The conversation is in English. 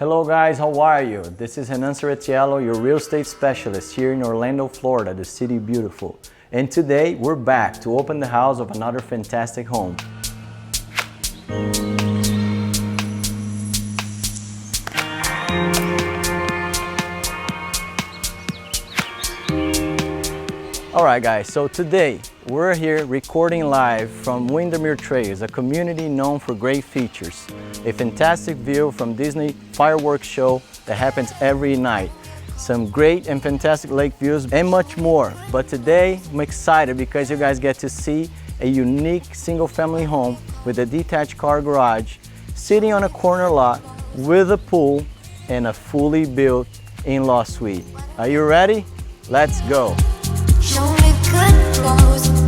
Hello guys, how are you? This is Renan Serretiello, your real estate specialist here in Orlando, Florida, the city beautiful. And today we're back to open the house of another fantastic home. Alright guys, so today we're here recording live from Windermere Trails, a community known for great features. A fantastic view from Disney fireworks show that happens every night. Some great and fantastic lake views and much more. But today I'm excited because you guys get to see a unique single family home with a detached car garage, sitting on a corner lot with a pool and a fully built in-law suite. Are you ready? Let's go. Show me good clothes.